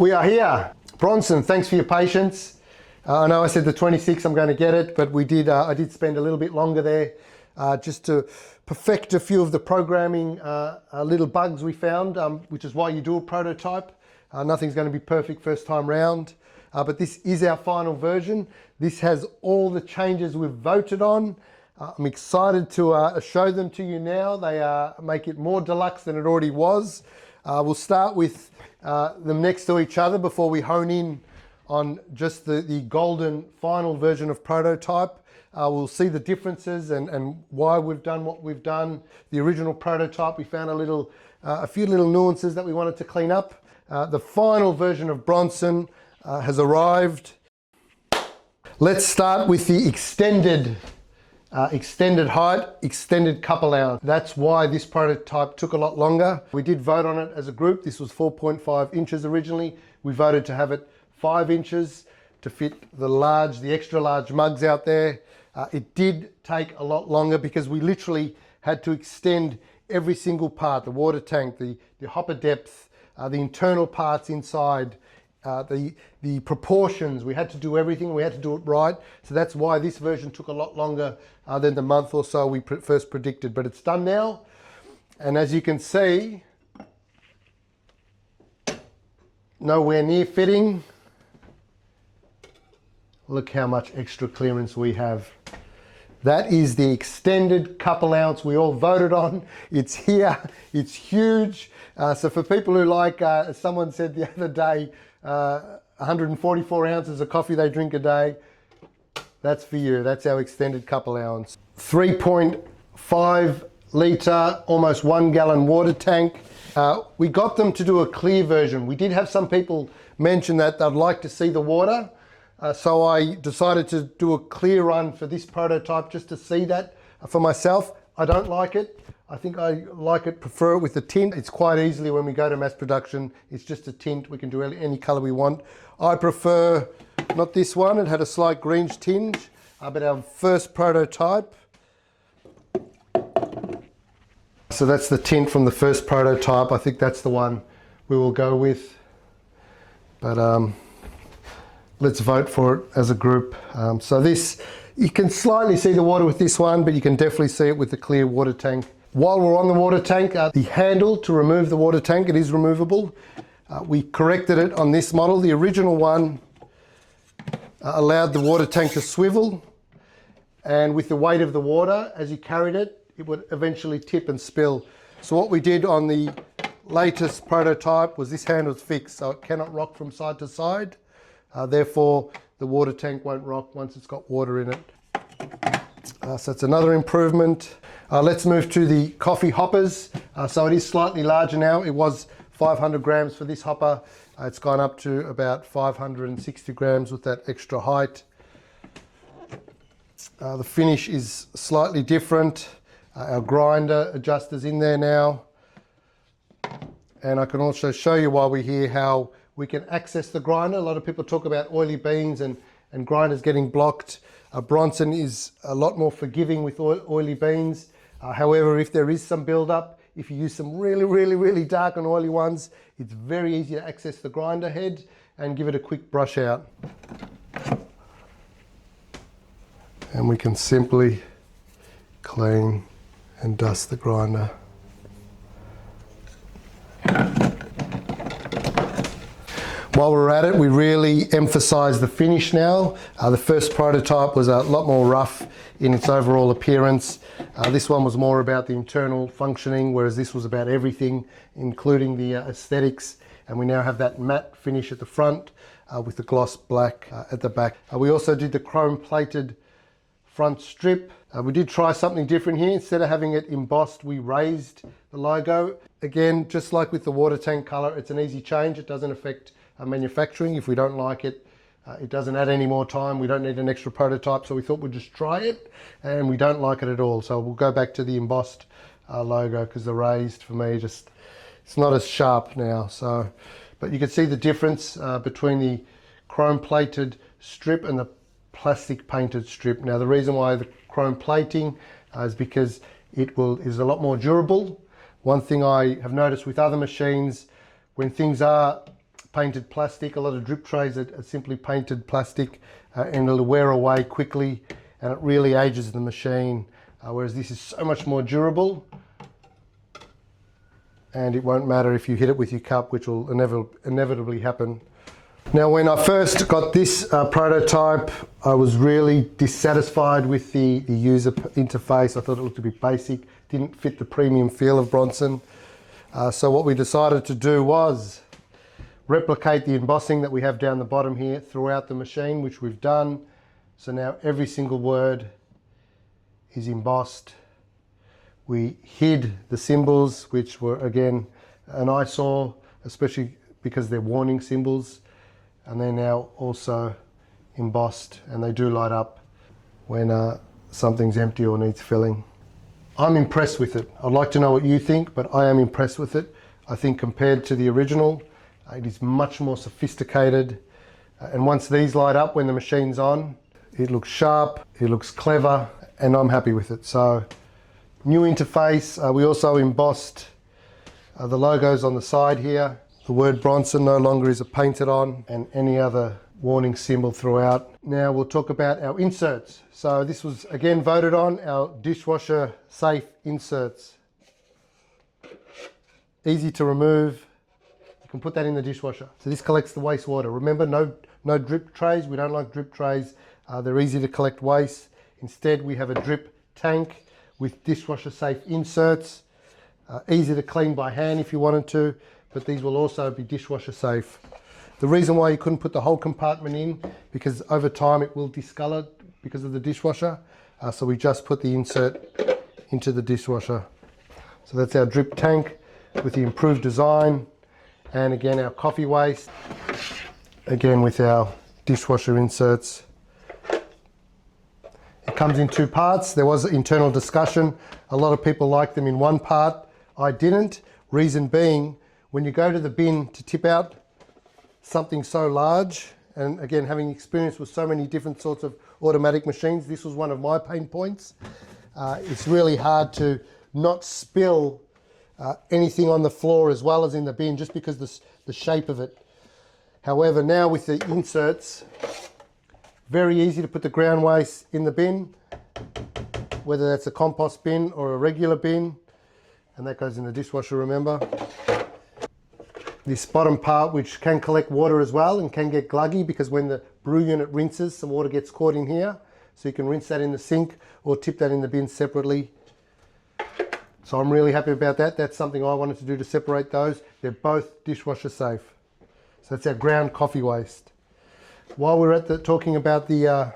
We are here. Bronson, thanks for your patience. I know I said the 26th I'm going to get it, but I did spend a little bit longer there just to perfect a few of the programming little bugs we found, which is why you do a prototype. Nothing's going to be perfect first time round, but this is our final version. This has all the changes we've voted on. I'm excited to show them to you now. They make it more deluxe than it already was. We'll start with them next to each other before we hone in on just the golden final version of prototype. We'll see the differences and why we've done what we've done. The original prototype, we found a few little nuances that we wanted to clean up. The final version of Bronson has arrived. Let's start with the extended height, extended cup allowance. That's why this prototype took a lot longer. We did vote on it as a group. This was 4.5 inches originally. We voted to have it 5 inches to fit the extra large mugs out there. It did take a lot longer because we literally had to extend every single part, the water tank, the hopper depth, the internal parts inside, the proportions. We had to do everything. We had to do it right. So that's why this version took a lot longer than the month or so we first predicted. But it's done now. And as you can see, nowhere near fitting. Look how much extra clearance we have. That is the extended cup allowance we all voted on. It's here, it's huge. So for people who like, as someone said the other day, 144 ounces of coffee they drink a day, that's for you. That's our extended cup allowance. 3.5 litre, almost 1 gallon water tank. We got them to do a clear version. We did have some people mention that they'd like to see the water. So I decided to do a clear run for this prototype just to see that for myself. I don't like it. I think I prefer it with the tint. It's quite easily when we go to mass production, it's just a tint. We can do any color we want. I prefer not this one. It had a slight greenish tinge, but our first prototype. So that's the tint from the first prototype. I think that's the one we will go with. But let's vote for it as a group. So this, you can slightly see the water with this one, but you can definitely see it with the clear water tank. While we're on the water tank, the handle to remove the water tank, it is removable. We corrected it on this model. The original one allowed the water tank to swivel, and with the weight of the water, as you carried it, it would eventually tip and spill. So what we did on the latest prototype was this handle's fixed, so it cannot rock from side to side. Therefore, the water tank won't rock once it's got water in it. So it's another improvement. Let's move to the coffee hoppers. So it is slightly larger now. It was 500 grams for this hopper. It's gone up to about 560 grams with that extra height. The finish is slightly different. Our grinder adjuster's in there now. And I can also show you while we're here how we can access the grinder. A lot of people talk about oily beans and grinders getting blocked. Bronson is a lot more forgiving with oily beans. However, if there is some buildup, if you use some really dark and oily ones, it's very easy to access the grinder head and give it a quick brush out. And we can simply clean and dust the grinder. While we're at it, we really emphasize the finish now. The first prototype was a lot more rough in its overall appearance. This one was more about the internal functioning, whereas this was about everything, including the aesthetics. And we now have that matte finish at the front with the gloss black at the back. We also did the chrome plated front strip. We did try something different here. Instead of having it embossed, we raised the logo. Again, just like with the water tank color, it's an easy change. It doesn't affect manufacturing. If we don't like it, it doesn't add any more time. We don't need an extra prototype, so we thought we'd just try it, and we don't like it at all. So we'll go back to the embossed logo, because the raised for me it's not as sharp now. So, but you can see the difference between the chrome plated strip and the plastic painted strip. Now the reason why the chrome plating is because it is a lot more durable. One thing I have noticed with other machines, when things are painted plastic. A lot of drip trays are simply painted plastic, and it'll wear away quickly, and it really ages the machine. Whereas this is so much more durable, and it won't matter if you hit it with your cup, which will inevitably happen. Now, when I first got this prototype, I was really dissatisfied with the user interface. I thought it looked a bit basic, didn't fit the premium feel of Bronson. So what we decided to do was replicate the embossing that we have down the bottom here throughout the machine, which we've done. So now every single word is embossed. We hid the symbols, which were again an eyesore, especially because they're warning symbols, and they're now also embossed, and they do light up when something's empty or needs filling. I'm impressed with it. I'd like to know what you think, but I am impressed with it. I think compared to the original, it is much more sophisticated. And once these light up when the machine's on, it looks sharp, it looks clever, and I'm happy with it. So, new interface. We also embossed the logos on the side here. The word Bronson no longer is painted on, and any other warning symbol throughout. Now we'll talk about our inserts. So this was again voted on, our dishwasher safe inserts. Easy to remove. You can put that in the dishwasher. So this collects the wastewater. Remember, no drip trays. We don't like drip trays. They're easy to collect waste. Instead, we have a drip tank with dishwasher safe inserts. Easy to clean by hand if you wanted to, but these will also be dishwasher safe. The reason why you couldn't put the whole compartment in, because over time it will discolor because of the dishwasher. So we just put the insert into the dishwasher. So that's our drip tank with the improved design. And again, our coffee waste, again with our dishwasher inserts. It comes in two parts. There was internal discussion. A lot of people like them in one part. I didn't. Reason being, when you go to the bin to tip out something so large, and again, having experience with so many different sorts of automatic machines, this was one of my pain points. It's really hard to not spill anything on the floor as well as in the bin, just because the shape of it. However, now with the inserts, very easy to put the ground waste in the bin, whether that's a compost bin or a regular bin, and that goes in the dishwasher, remember. This bottom part, which can collect water as well and can get gluggy, because when the brew unit rinses, some water gets caught in here. So you can rinse that in the sink or tip that in the bin separately. So I'm really happy about that. That's something I wanted to do to separate those. They're both dishwasher safe. So that's our ground coffee waste. While we're at talking about the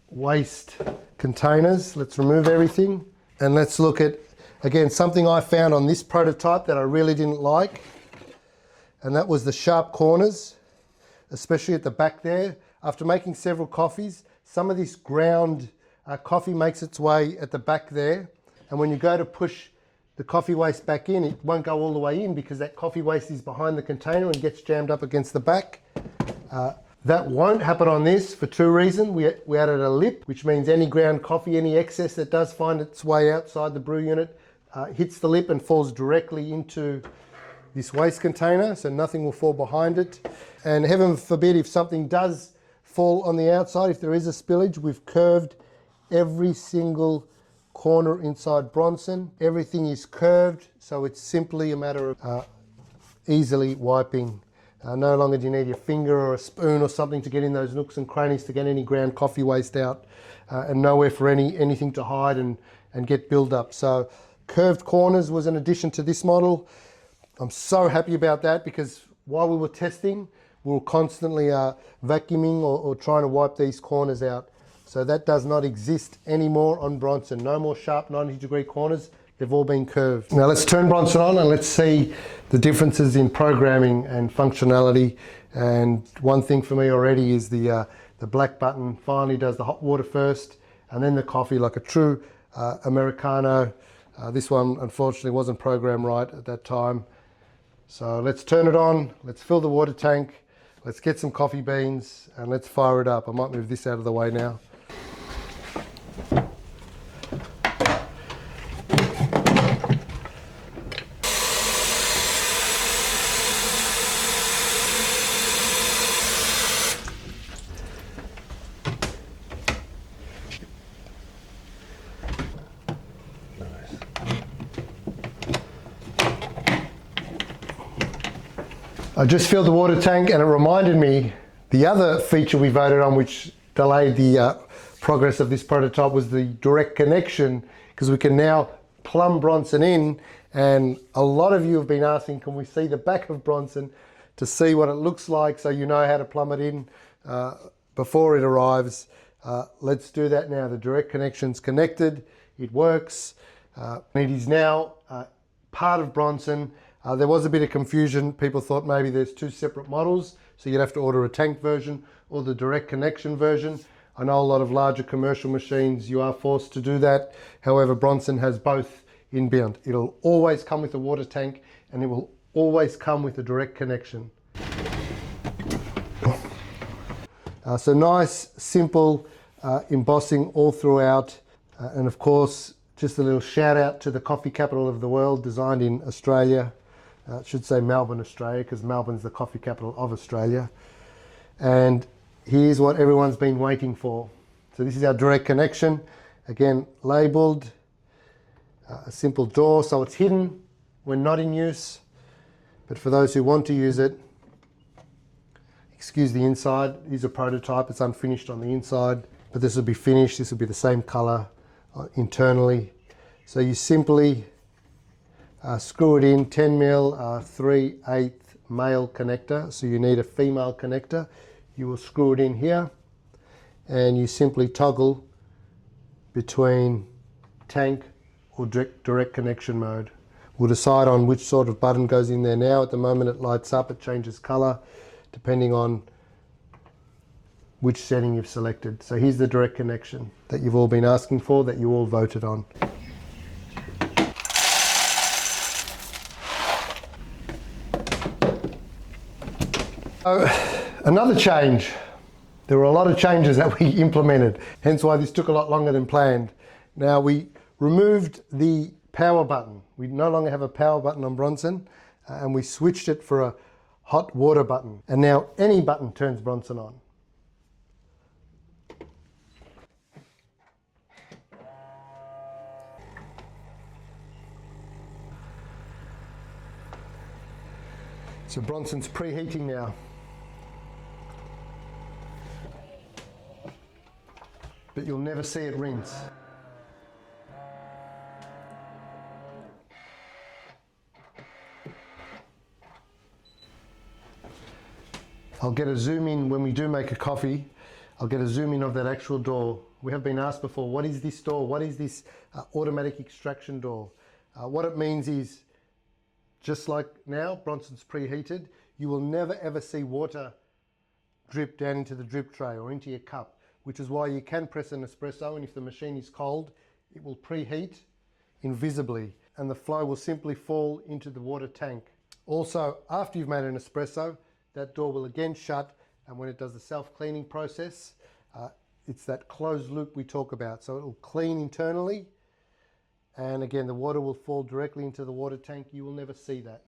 waste containers, let's remove everything and let's look at, again, something I found on this prototype that I really didn't like. And that was the sharp corners, especially at the back there. After making several coffees, some of this ground coffee makes its way at the back there. And when you go to push the coffee waste back in, it won't go all the way in because that coffee waste is behind the container and gets jammed up against the back. That won't happen on this for two reasons. We added a lip, which means any ground coffee, any excess that does find its way outside the brew unit, hits the lip and falls directly into this waste container, so nothing will fall behind it. And heaven forbid if something does fall on the outside, if there is a spillage, we've curved every single corner inside Bronson. Everything is curved, so it's simply a matter of easily wiping. No longer do you need your finger or a spoon or something to get in those nooks and crannies to get any ground coffee waste out, and nowhere for anything to hide and get build up. So curved corners was an addition to this model. I'm so happy about that, because while we were testing, we were constantly vacuuming or trying to wipe these corners out. So that does not exist anymore on Bronson. No more sharp 90-degree corners. They've all been curved. Now let's turn Bronson on and let's see the differences in programming and functionality. And one thing for me already is the black button finally does the hot water first and then the coffee, like a true Americano. This one unfortunately wasn't programmed right at that time. So let's turn it on, let's fill the water tank, let's get some coffee beans and let's fire it up. I might move this out of the way now. I just filled the water tank, and it reminded me the other feature we voted on which delayed the progress of this prototype was the direct connection, because we can now plumb Bronson in, and a lot of you have been asking, can we see the back of Bronson to see what it looks like so you know how to plumb it in before it arrives. Let's do that now. The direct connection's connected, it works. It is now part of Bronson. There was a bit of confusion. People thought maybe there's two separate models, so you'd have to order a tank version or the direct connection version. I know a lot of larger commercial machines, you are forced to do that. However, Bronson has both inbuilt. It'll always come with a water tank, and it will always come with a direct connection. So nice, simple embossing all throughout. And of course, just a little shout out to the coffee capital of the world, designed in Australia. It should say Melbourne, Australia, because Melbourne's the coffee capital of Australia. And here's what everyone's been waiting for. So this is our direct connection. Again, labeled, a simple door, so it's hidden when not in use. But for those who want to use it, excuse the inside, it is a prototype, it's unfinished on the inside, but this will be finished, this will be the same color internally. So you simply screw it in, 10 mil 3/8 male connector, so you need a female connector. You will screw it in here, and you simply toggle between tank or direct connection mode. We'll decide on which sort of button goes in there now. At the moment it lights up, it changes color depending on which setting you've selected. So here's the direct connection that you've all been asking for, that you all voted on. So, another change. There were a lot of changes that we implemented, hence why this took a lot longer than planned. Now, we removed the power button. We no longer have a power button on Bronson, and we switched it for a hot water button. And now any button turns Bronson on. So Bronson's preheating now. But you'll never see it rinse. I'll get a zoom in when we do make a coffee. I'll get a zoom in of that actual door. We have been asked before, what is this door? What is this automatic extraction door? What it means is, just like now, Bronson's preheated, you will never ever see water drip down into the drip tray or into your cup, which is why you can press an espresso, and if the machine is cold, it will preheat invisibly, and the flow will simply fall into the water tank. Also, after you've made an espresso, that door will again shut, and when it does the self-cleaning process, it's that closed loop we talk about. So it will clean internally, and again, the water will fall directly into the water tank. You will never see that.